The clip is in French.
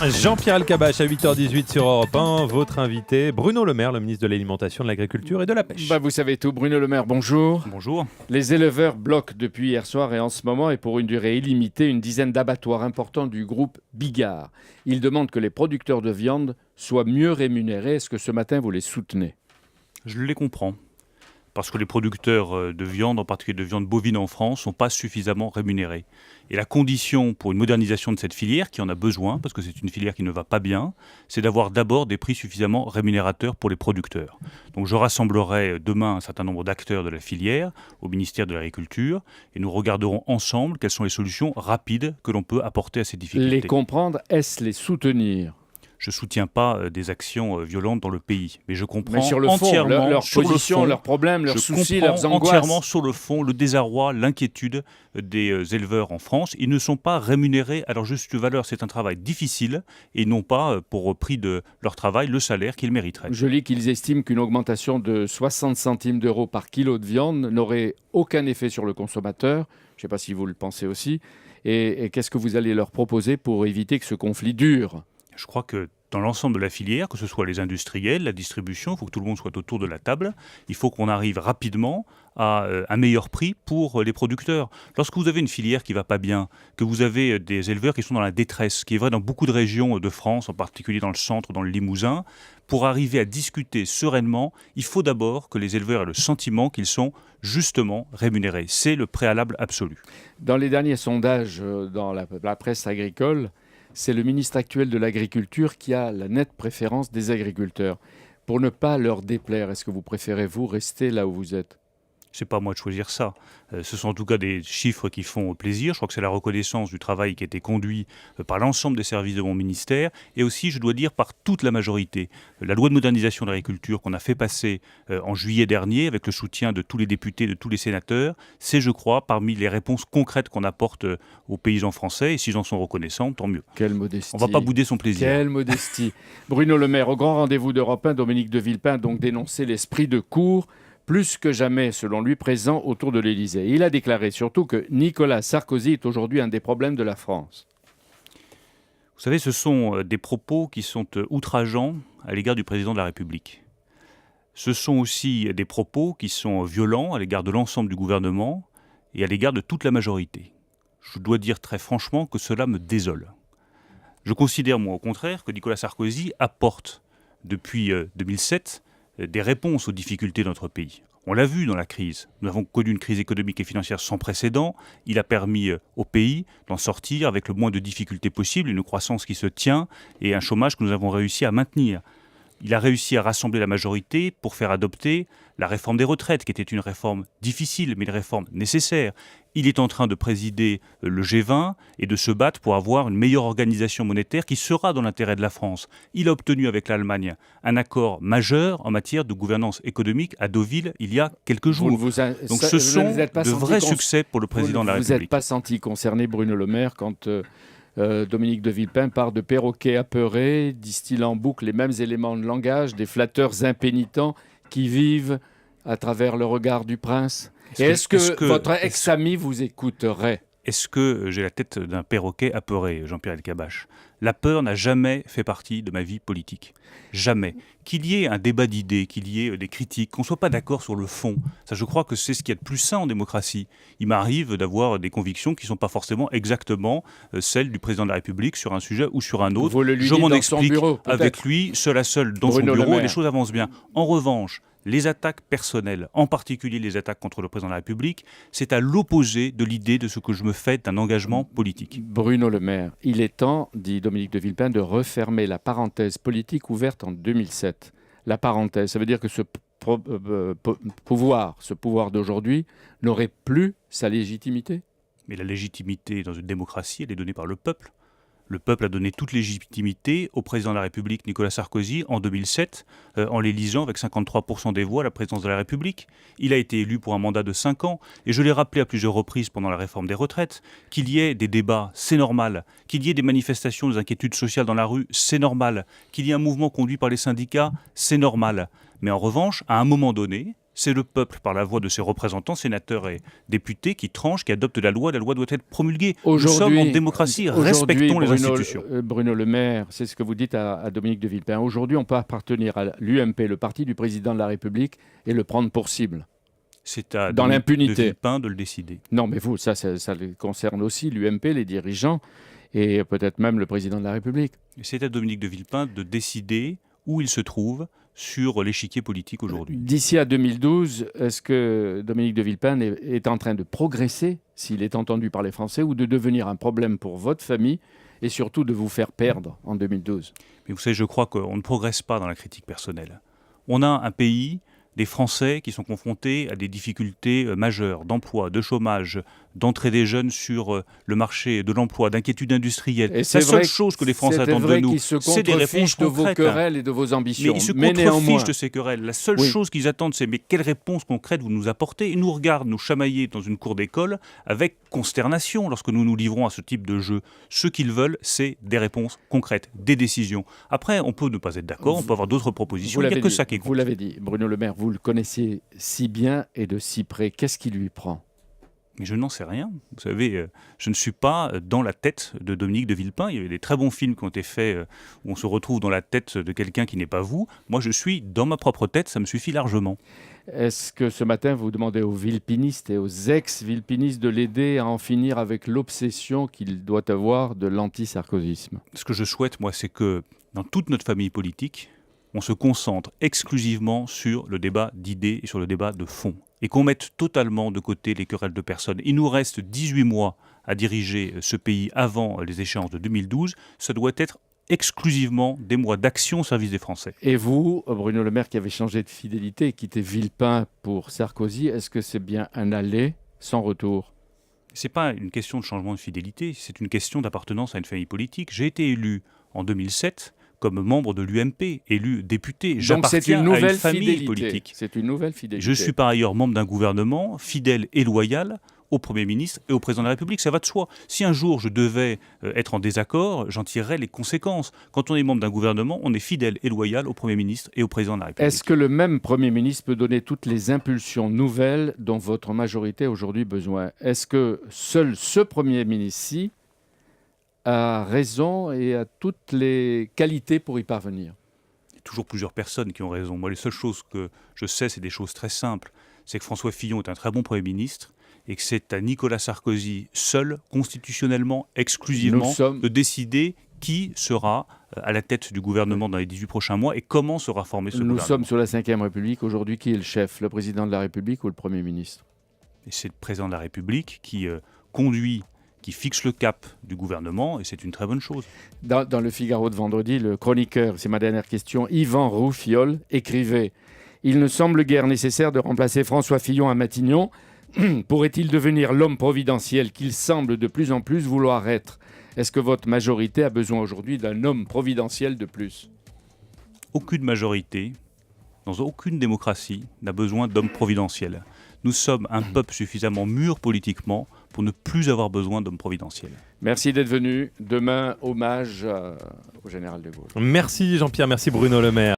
Jean-Pierre Elkabbach à 8h18 sur Europe 1. Votre invité, Bruno Le Maire, le ministre de l'Alimentation, de l'Agriculture et de la Pêche. Vous savez tout. Bruno Le Maire, bonjour. Bonjour. Les éleveurs bloquent depuis hier soir et en ce moment, et pour une durée illimitée, une dizaine d'abattoirs importants du groupe Bigard. Ils demandent que les producteurs de viande soient mieux rémunérés. Est-ce que ce matin, vous les soutenez ? Je les comprends. Parce que les producteurs de viande, en particulier de viande bovine en France, ne sont pas suffisamment rémunérés. Et la condition pour une modernisation de cette filière, qui en a besoin, parce que c'est une filière qui ne va pas bien, c'est d'avoir d'abord des prix suffisamment rémunérateurs pour les producteurs. Donc je rassemblerai demain un certain nombre d'acteurs de la filière au ministère de l'Agriculture et nous regarderons ensemble quelles sont les solutions rapides que l'on peut apporter à ces difficultés. Les comprendre, est-ce les soutenir ? Je ne soutiens pas des actions violentes dans le pays, mais je comprends sur le fond, entièrement leur position, leurs problèmes, leurs soucis, leurs angoisses. Entièrement sur le fond le désarroi, l'inquiétude des éleveurs en France. Ils ne sont pas rémunérés à leur juste valeur. C'est un travail difficile et ils n'ont pas, pour prix de leur travail, le salaire qu'ils mériteraient. Je lis qu'ils estiment qu'une augmentation de 60 centimes d'euros par kilo de viande n'aurait aucun effet sur le consommateur. Je ne sais pas si vous le pensez aussi. Et qu'est-ce que vous allez leur proposer pour éviter que ce conflit dure ? Je crois que dans l'ensemble de la filière, que ce soit les industriels, la distribution, il faut que tout le monde soit autour de la table. Il faut qu'on arrive rapidement à un meilleur prix pour les producteurs. Lorsque vous avez une filière qui ne va pas bien, que vous avez des éleveurs qui sont dans la détresse, ce qui est vrai dans beaucoup de régions de France, en particulier dans le centre, dans le Limousin, pour arriver à discuter sereinement, il faut d'abord que les éleveurs aient le sentiment qu'ils sont justement rémunérés. C'est le préalable absolu. Dans les derniers sondages dans la presse agricole, c'est le ministre actuel de l'Agriculture qui a la nette préférence des agriculteurs. Pour ne pas leur déplaire, est-ce que vous préférez, vous, rester là où vous êtes ? C'est pas à moi de choisir ça. Ce sont en tout cas des chiffres qui font plaisir. Je crois que c'est la reconnaissance du travail qui a été conduit par l'ensemble des services de mon ministère et aussi, je dois dire, par toute la majorité. La loi de modernisation de l'agriculture qu'on a fait passer en juillet dernier avec le soutien de tous les députés, de tous les sénateurs, c'est, je crois, parmi les réponses concrètes qu'on apporte aux paysans français et s'ils en sont reconnaissants, tant mieux. Quelle modestie. On ne va pas bouder son plaisir. Quelle modestie. Bruno Le Maire, au grand rendez-vous d'Europe 1, Dominique de Villepin a donc dénoncé l'esprit de cour plus que jamais, selon lui, présent autour de l'Élysée. Il a déclaré surtout que Nicolas Sarkozy est aujourd'hui un des problèmes de la France. Vous savez, ce sont des propos qui sont outrageants à l'égard du président de la République. Ce sont aussi des propos qui sont violents à l'égard de l'ensemble du gouvernement et à l'égard de toute la majorité. Je dois dire très franchement que cela me désole. Je considère, moi, au contraire, que Nicolas Sarkozy apporte, depuis 2007, des réponses aux difficultés de notre pays. On l'a vu dans la crise. Nous avons connu une crise économique et financière sans précédent. Il a permis au pays d'en sortir avec le moins de difficultés possible, une croissance qui se tient et un chômage que nous avons réussi à maintenir. Il a réussi à rassembler la majorité pour faire adopter la réforme des retraites, qui était une réforme difficile, mais une réforme nécessaire. Il est en train de présider le G20 et de se battre pour avoir une meilleure organisation monétaire qui sera dans l'intérêt de la France. Il a obtenu avec l'Allemagne un accord majeur en matière de gouvernance économique à Deauville il y a quelques jours. Donc ce sont de vrais succès pour le président de la République. Vous n'êtes pas senti concerné, Bruno Le Maire, quand Dominique de Villepin part de perroquets apeurés, distille en boucle les mêmes éléments de langage, des flatteurs impénitents qui vivent à travers le regard du prince. Est-ce que votre ex-ami vous écouterait ? Est-ce que j'ai la tête d'un perroquet apeuré, Jean-Pierre Elkabbach ? La peur n'a jamais fait partie de ma vie politique. Jamais. Qu'il y ait un débat d'idées, qu'il y ait des critiques, qu'on ne soit pas d'accord sur le fond, ça je crois que c'est ce qu'il y a de plus sain en démocratie. Il m'arrive d'avoir des convictions qui ne sont pas forcément exactement celles du président de la République sur un sujet ou sur un autre. Je m'en explique avec lui, seul à seul dans son bureau, et les choses avancent bien. En revanche, les attaques personnelles, en particulier les attaques contre le président de la République, c'est à l'opposé de l'idée de ce que je me fais d'un engagement politique. Bruno Le Maire, il est temps, dit Dominique de Villepin, de refermer la parenthèse politique ouverte en 2007. La parenthèse, ça veut dire que ce pouvoir d'aujourd'hui n'aurait plus sa légitimité ? Mais la légitimité dans une démocratie, elle est donnée par le peuple. Le peuple a donné toute légitimité au président de la République, Nicolas Sarkozy, en 2007, en l'élisant avec 53% des voix à la présidence de la République. Il a été élu pour un mandat de 5 ans. Et je l'ai rappelé à plusieurs reprises pendant la réforme des retraites, qu'il y ait des débats, c'est normal. Qu'il y ait des manifestations, des inquiétudes sociales dans la rue, c'est normal. Qu'il y ait un mouvement conduit par les syndicats, c'est normal. Mais en revanche, à un moment donné, c'est le peuple, par la voix de ses représentants, sénateurs et députés, qui tranche, qui adopte la loi. La loi doit être promulguée. Nous sommes en démocratie, respectons les institutions. Bruno Le Maire, c'est ce que vous dites à Dominique de Villepin. Aujourd'hui, on peut appartenir à l'UMP, le parti du président de la République, et le prendre pour cible. C'est à dans Dominique l'impunité de Villepin de le décider. Non, mais vous, ça concerne aussi l'UMP, les dirigeants, et peut-être même le président de la République. C'est à Dominique de Villepin de décider où il se trouve sur l'échiquier politique aujourd'hui. D'ici à 2012, est-ce que Dominique de Villepin est en train de progresser, s'il est entendu par les Français, ou de devenir un problème pour votre famille, et surtout de vous faire perdre en 2012 ? Mais vous savez, je crois qu'on ne progresse pas dans la critique personnelle. On a un pays, des Français qui sont confrontés à des difficultés majeures d'emploi, de chômage, d'entrée des jeunes sur le marché de l'emploi, d'inquiétude industrielle. Et la seule chose que les Français attendent de nous, c'est des réponses de vos concrètes. querelles et de vos ambitions. Mais ils se contrefichent de ces querelles. La seule chose qu'ils attendent, c'est mais quelles réponses concrètes vous nous apportez. Ils nous regardent nous chamailler dans une cour d'école avec consternation lorsque nous nous livrons à ce type de jeu. Ce qu'ils veulent, c'est des réponses concrètes, des décisions. Après, on peut ne pas être d'accord, on peut avoir d'autres propositions. Il n'y a que ça qui compte. Vous l'avez dit, Bruno Le Maire, vous le connaissiez si bien et de si près. Qu'est-ce qui lui prend ? Mais je n'en sais rien. Vous savez, je ne suis pas dans la tête de Dominique de Villepin. Il y avait des très bons films qui ont été faits où on se retrouve dans la tête de quelqu'un qui n'est pas vous. Moi, je suis dans ma propre tête, ça me suffit largement. Est-ce que ce matin, vous demandez aux vilpinistes et aux ex-vilpinistes de l'aider à en finir avec l'obsession qu'il doit avoir de l'anti-sarkozysme ? Ce que je souhaite, moi, c'est que dans toute notre famille politique, on se concentre exclusivement sur le débat d'idées et sur le débat de fond. Et qu'on mette totalement de côté les querelles de personnes. Il nous reste 18 mois à diriger ce pays avant les échéances de 2012. Ça doit être exclusivement des mois d'action au service des Français. Et vous, Bruno Le Maire, qui avez changé de fidélité et quitté Villepin pour Sarkozy, est-ce que c'est bien un aller sans retour ? Ce n'est pas une question de changement de fidélité, c'est une question d'appartenance à une famille politique. J'ai été élu en 2007 comme membre de l'UMP, élu député. J'appartiens à une famille politique. C'est une nouvelle fidélité. Je suis par ailleurs membre d'un gouvernement fidèle et loyal au Premier ministre et au Président de la République. Ça va de soi. Si un jour je devais être en désaccord, j'en tirerais les conséquences. Quand on est membre d'un gouvernement, on est fidèle et loyal au Premier ministre et au Président de la République. Est-ce que le même Premier ministre peut donner toutes les impulsions nouvelles dont votre majorité a aujourd'hui besoin ? Est-ce que seul ce Premier ministre-ci a raison et a toutes les qualités pour y parvenir ? Il y a toujours plusieurs personnes qui ont raison. Moi, les seules choses que je sais, c'est des choses très simples. C'est que François Fillon est un très bon Premier ministre et que c'est à Nicolas Sarkozy seul, constitutionnellement, exclusivement, de décider qui sera à la tête du gouvernement dans les 18 prochains mois et comment sera formé ce gouvernement. Nous sommes sur la Ve République. Aujourd'hui, qui est le chef ? Le président de la République ou le Premier ministre ? Et c'est le président de la République qui conduit, qui fixe le cap du gouvernement, et c'est une très bonne chose. Dans le Figaro de vendredi, le chroniqueur, c'est ma dernière question, Yvan Roufiol, écrivait « Il ne semble guère nécessaire de remplacer François Fillon à Matignon. Pourrait-il devenir l'homme providentiel qu'il semble de plus en plus vouloir être ? Est-ce que votre majorité a besoin aujourd'hui d'un homme providentiel de plus ?» Aucune majorité, dans aucune démocratie, n'a besoin d'hommes providentiels. Nous sommes un peuple suffisamment mûr politiquement pour ne plus avoir besoin d'hommes providentiels. Merci d'être venu. Demain, hommage au général de Gaulle. Merci Jean-Pierre, merci Bruno Le Maire.